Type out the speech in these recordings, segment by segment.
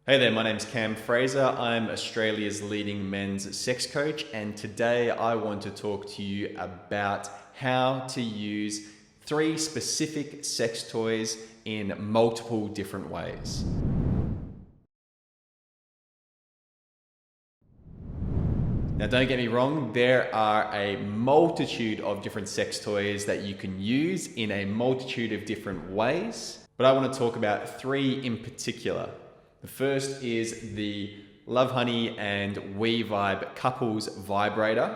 Hey there, my name's Cam Fraser. I'm Australia's leading men's sex coach, and today I want to talk to you about how to use 3 specific sex toys in multiple different ways. Now, don't get me wrong, there are a multitude of different sex toys that you can use in a multitude of different ways, but I want to talk about 3 in particular. The first is the Lovehoney and We Vibe couples vibrator.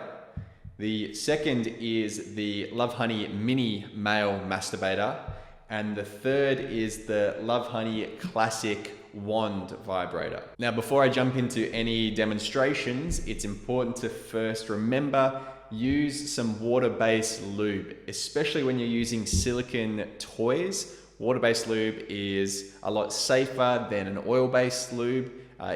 The second is the Lovehoney mini male masturbator. And the third is the Lovehoney classic wand vibrator. Now, before I jump into any demonstrations, it's important to first remember, use some water-based lube, especially when you're using silicone toys. Water-based lube is a lot safer than an oil-based lube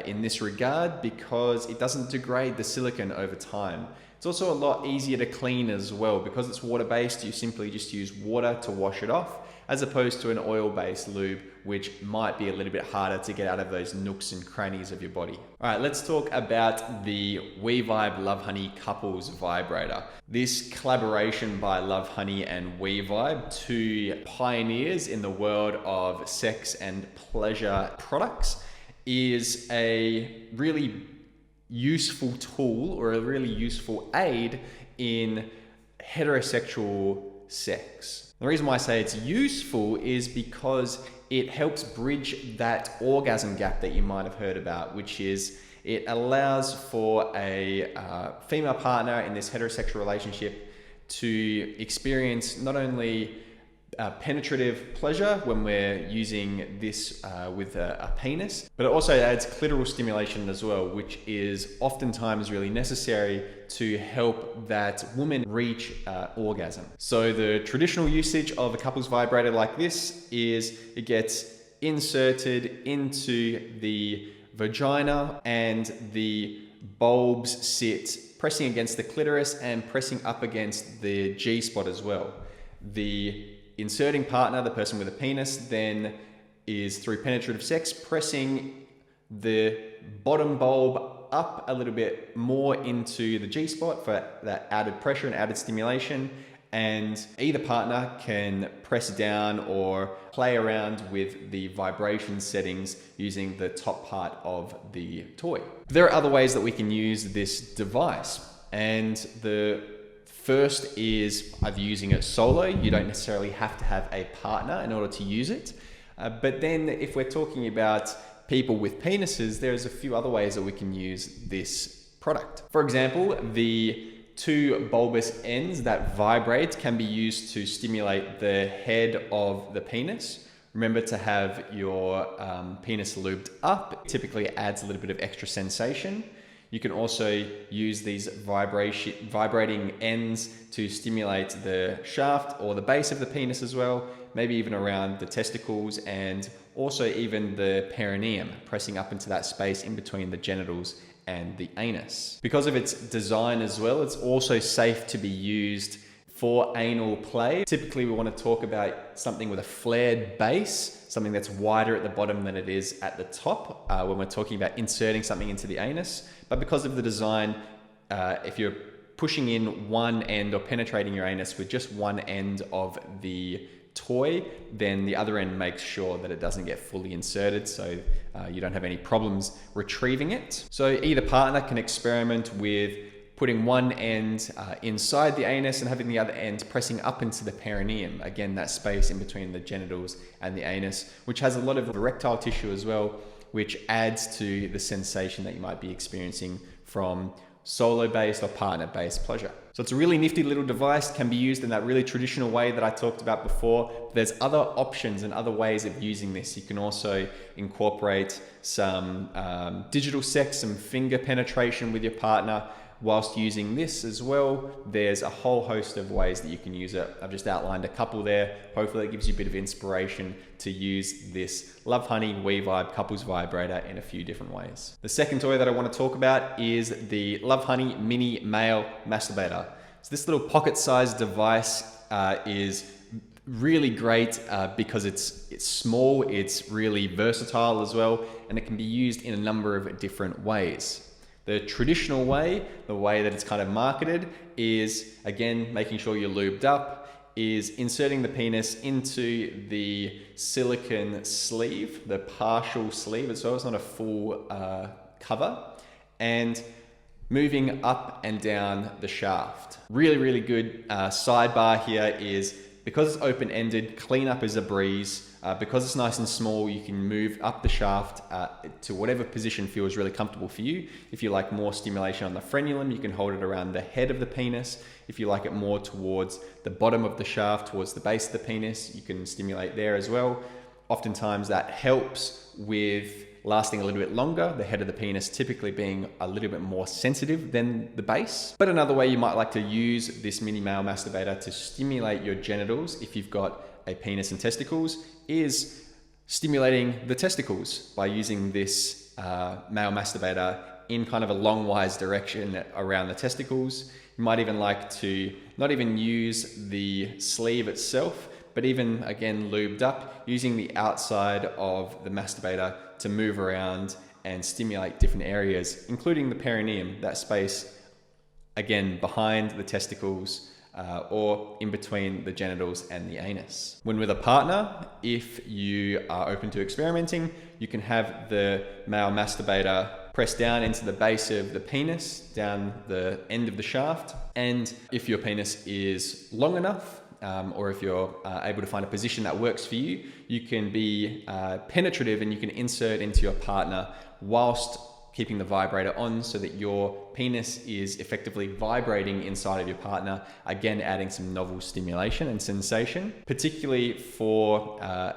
in this regard because it doesn't degrade the silicone over time. It's also a lot easier to clean as well. Because it's water-based, you simply just use water to wash it off, as opposed to an oil-based lube, which might be a little bit harder to get out of those nooks and crannies of your body. All right, let's talk about the We Vibe Lovehoney couples vibrator. This collaboration by Lovehoney and We Vibe, 2 pioneers in the world of sex and pleasure products, is a really useful tool or a really useful aid in heterosexual sex. The reason why I say it's useful is because it helps bridge that orgasm gap that you might have heard about, which is it allows for a female partner in this heterosexual relationship to experience not only penetrative pleasure when we're using this with a penis, but it also adds clitoral stimulation as well, which is oftentimes really necessary to help that woman reach orgasm. So the traditional usage of a couples vibrator like this is it gets inserted into the vagina and the bulbs sit pressing against the clitoris and pressing up against the G-spot as well. The inserting partner, the person with a penis, then is through penetrative sex pressing the bottom bulb up a little bit more into the G-spot for that added pressure and added stimulation, and either partner can press down or play around with the vibration settings using the top part of the toy. There are other ways that we can use this device, and the first is either using it solo. You don't necessarily have to have a partner in order to use it. But then if we're talking about people with penises, there's a few other ways that we can use this product. For example, the 2 bulbous ends that vibrate can be used to stimulate the head of the penis. Remember to have your penis lubed up. It typically adds a little bit of extra sensation. You can also use these vibrating ends to stimulate the shaft or the base of the penis as well, maybe even around the testicles and also even the perineum, pressing up into that space in between the genitals and the anus. Because of its design as well, it's also safe to be used for anal play. Typically, we want to talk about something with a flared base, something that's wider at the bottom than it is at the top when we're talking about inserting something into the anus. But because of the design, if you're pushing in one end or penetrating your anus with just one end of the toy, then the other end makes sure that it doesn't get fully inserted, so you don't have any problems retrieving it. So either partner can experiment with putting one end inside the anus and having the other end pressing up into the perineum. Again, that space in between the genitals and the anus, which has a lot of erectile tissue as well, which adds to the sensation that you might be experiencing from solo-based or partner-based pleasure. So it's a really nifty little device, can be used in that really traditional way that I talked about before. There's other options and other ways of using this. You can also incorporate some digital sex, some finger penetration with your partner whilst using this as well. There's a whole host of ways that you can use it. I've just outlined a couple there. Hopefully it gives you a bit of inspiration to use this Lovehoney We Vibe couples vibrator in a few different ways. The second toy that I want to talk about is the Lovehoney mini male masturbator. So this little pocket-sized device is Really great because it's small, it's really versatile as well, and it can be used in a number of different ways. The traditional way, the way that it's kind of marketed, is again making sure you're lubed up, is inserting the penis into the silicone sleeve, the partial sleeve as well, it's not a full cover, and moving up and down the shaft. Really, really good sidebar here is because it's open-ended, cleanup is a breeze. Because it's nice and small, you can move up the shaft to whatever position feels really comfortable for you. If you like more stimulation on the frenulum, you can hold it around the head of the penis. If you like it more towards the bottom of the shaft, towards the base of the penis, you can stimulate there as well. Oftentimes that helps with lasting a little bit longer, the head of the penis typically being a little bit more sensitive than the base. But another way you might like to use this mini male masturbator to stimulate your genitals, if you've got a penis and testicles, is stimulating the testicles by using this male masturbator in kind of a long-wise direction around the testicles. You might even like to not even use the sleeve itself, but even again lubed up, using the outside of the masturbator to move around and stimulate different areas, including the perineum, that space again behind the testicles or in between the genitals and the anus. When with a partner, if you are open to experimenting, you can have the male masturbator press down into the base of the penis, down the end of the shaft, and if your penis is long enough, or if you're able to find a position that works for you, you can be penetrative and you can insert into your partner whilst keeping the vibrator on so that your penis is effectively vibrating inside of your partner, again adding some novel stimulation and sensation, particularly for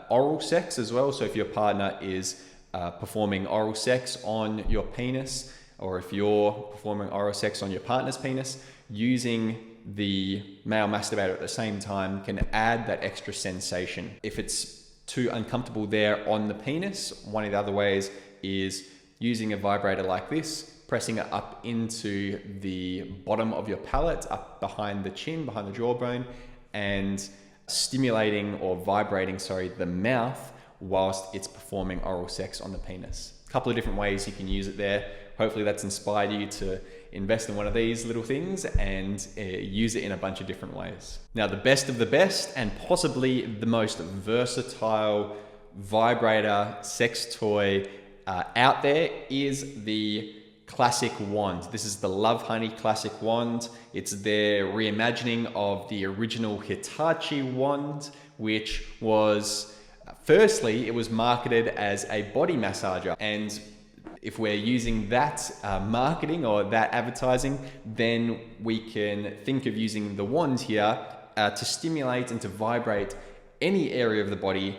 oral sex as well. So if your partner is performing oral sex on your penis, or if you're performing oral sex on your partner's penis, using the male masturbator at the same time can add that extra sensation. If it's too uncomfortable there on the penis, one of the other ways is using a vibrator like this, pressing it up into the bottom of your palate, up behind the chin, behind the jawbone, and stimulating or vibrating, the mouth whilst it's performing oral sex on the penis. A couple of different ways you can use it there. Hopefully that's inspired you to invest in one of these little things and use it in a bunch of different ways. Now, the best of the best and possibly the most versatile vibrator sex toy out there is the classic wand. This is the Lovehoney classic wand. It's their reimagining of the original Hitachi wand, which was, firstly, it was marketed as a body massager. And if we're using that marketing or that advertising, then we can think of using the wand here to stimulate and to vibrate any area of the body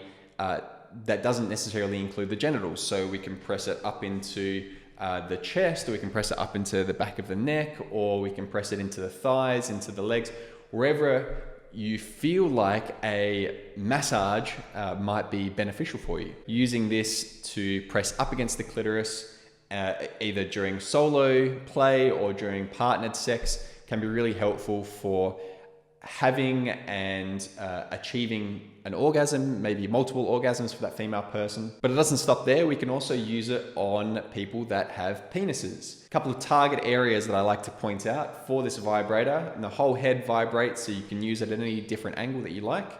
that doesn't necessarily include the genitals. So we can press it up into the chest, or we can press it up into the back of the neck, or we can press it into the thighs, into the legs, wherever you feel like a massage might be beneficial for you. Using this to press up against the clitoris, either during solo play or during partnered sex, can be really helpful for having and achieving an orgasm, maybe multiple orgasms for that female person. But it doesn't stop there. We can also use it on people that have penises. A couple of target areas that I like to point out for this vibrator, and the whole head vibrates, so you can use it at any different angle that you like.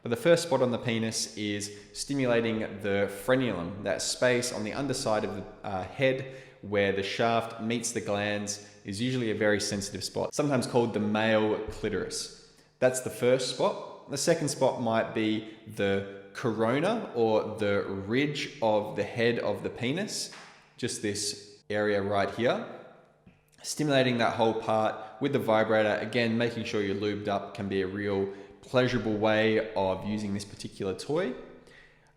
But the first spot on the penis is stimulating the frenulum, that space on the underside of the head where the shaft meets the glands is usually a very sensitive spot, sometimes called the male clitoris. That's the first spot. The second spot might be the corona, or the ridge of the head of the penis, just this area right here. Stimulating that whole part with the vibrator, again, making sure you're lubed up can be a real pleasurable way of using this particular toy.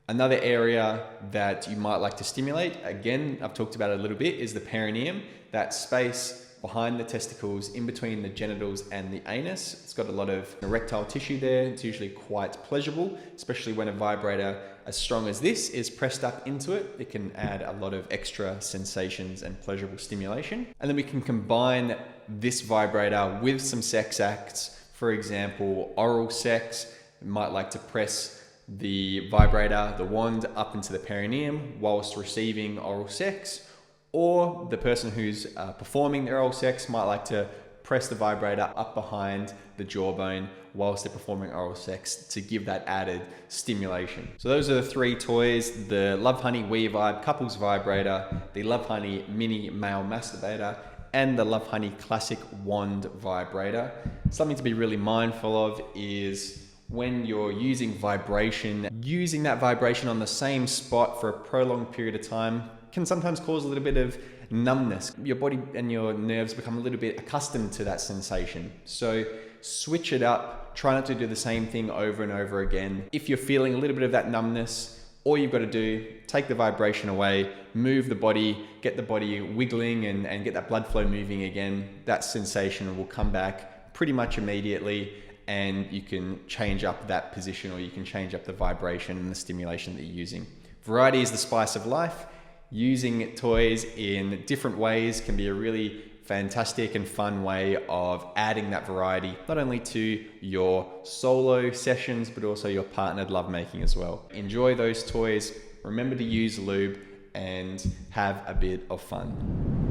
Another area that you might like to stimulate, again, I've talked about it a little bit, is the perineum, that space behind the testicles, in between the genitals and the anus. It's got a lot of erectile tissue there. It's usually quite pleasurable, especially when a vibrator as strong as this is pressed up into it. It can add a lot of extra sensations and pleasurable stimulation. And then we can combine this vibrator with some sex acts, for example, oral sex. might like to press the vibrator, the wand, up into the perineum whilst receiving oral sex, or the person who's performing their oral sex might like to press the vibrator up behind the jawbone whilst they're performing oral sex to give that added stimulation. So those are the three toys: the Lovehoney We Vibe Couples Vibrator, the Lovehoney Mini Male Masturbator, and the Lovehoney Classic Wand Vibrator. Something to be really mindful of is when you're using vibration, using that vibration on the same spot for a prolonged period of time can sometimes cause a little bit of numbness. Your body and your nerves become a little bit accustomed to that sensation. So switch it up. Try not to do the same thing over and over again. If you're feeling a little bit of that numbness, all you've got to do, take the vibration away, move the body, get the body wiggling and get that blood flow moving again. That sensation will come back pretty much immediately, and you can change up that position, or you can change up the vibration and the stimulation that you're using. Variety is the spice of life. Using toys in different ways can be a really fantastic and fun way of adding that variety, not only to your solo sessions, but also your partnered lovemaking as well. Enjoy those toys, remember to use lube, and have a bit of fun.